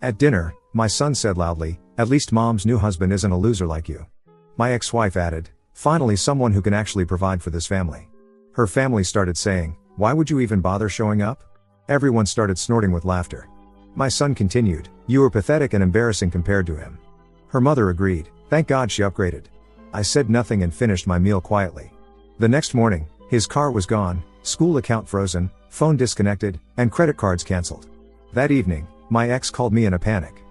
At dinner, my son said loudly, "At least mom's new husband isn't a loser like you." My ex-wife added, "Finally someone who can actually provide for this family." Her family started saying, "Why would you even bother showing up?" Everyone started snorting with laughter. My son continued, "You were pathetic and embarrassing compared to him." Her mother agreed, "Thank God she upgraded." I said nothing and finished my meal quietly. The next morning, his car was gone, school account frozen, phone disconnected, and credit cards cancelled. That evening, my ex called me in a panic.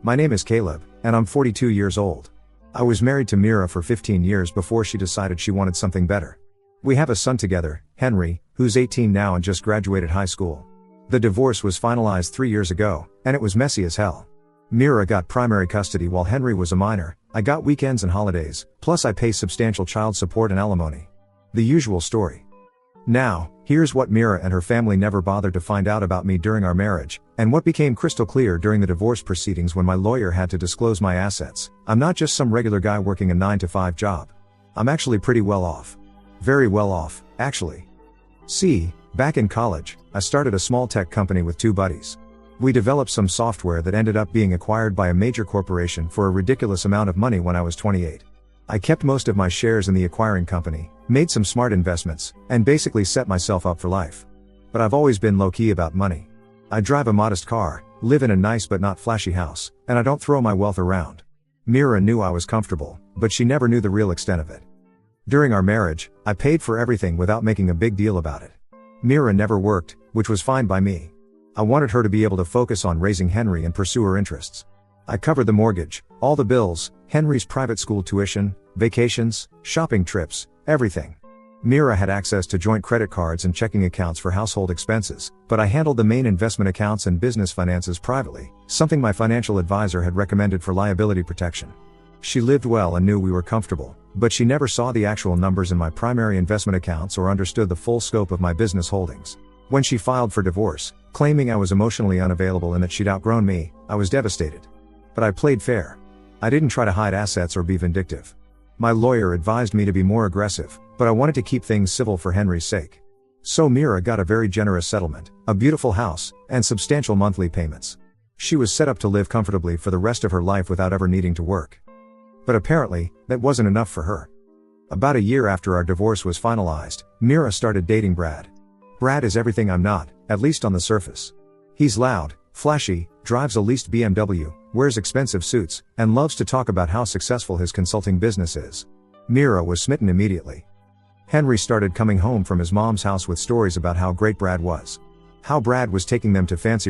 "My name is Caleb, and I'm 42 years old. I was married to Mira for 15 years before she decided she wanted something better. We have a son together, Henry, who's 18 now and just graduated high school. The divorce was finalized 3 years ago, and it was messy as hell. Mira got primary custody while Henry was a minor. I got weekends and holidays, plus I pay substantial child support and alimony. The usual story. Now, here's what Mira and her family never bothered to find out about me during our marriage, and what became crystal clear during the divorce proceedings when my lawyer had to disclose my assets. I'm not just some regular guy working a 9-to-5 job. I'm actually pretty well off. Very well off, actually. See, back in college, I started a small tech company with 2 buddies. We developed some software that ended up being acquired by a major corporation for a ridiculous amount of money when I was 28. I kept most of my shares in the acquiring company, made some smart investments, and basically set myself up for life. But I've always been low-key about money. I drive a modest car, live in a nice but not flashy house, and I don't throw my wealth around. Mira knew I was comfortable, but she never knew the real extent of it. During our marriage, I paid for everything without making a big deal about it. Mira never worked, which was fine by me. I wanted her to be able to focus on raising Henry and pursue her interests. I covered the mortgage, all the bills, Henry's private school tuition, vacations, shopping trips, everything. Mira had access to joint credit cards and checking accounts for household expenses, but I handled the main investment accounts and business finances privately, something my financial advisor had recommended for liability protection. She lived well and knew we were comfortable, but she never saw the actual numbers in my primary investment accounts or understood the full scope of my business holdings. When she filed for divorce, claiming I was emotionally unavailable and that she'd outgrown me, I was devastated. But I played fair. I didn't try to hide assets or be vindictive. My lawyer advised me to be more aggressive, but I wanted to keep things civil for Henry's sake. So Mira got a very generous settlement, a beautiful house, and substantial monthly payments. She was set up to live comfortably for the rest of her life without ever needing to work. But apparently, that wasn't enough for her. About a year after our divorce was finalized, Mira started dating Brad. Brad is everything I'm not, at least on the surface. He's loud, flashy, drives a leased BMW, wears expensive suits, and loves to talk about how successful his consulting business is. Mira was smitten immediately. Henry started coming home from his mom's house with stories about how great Brad was. How Brad was taking them to fancy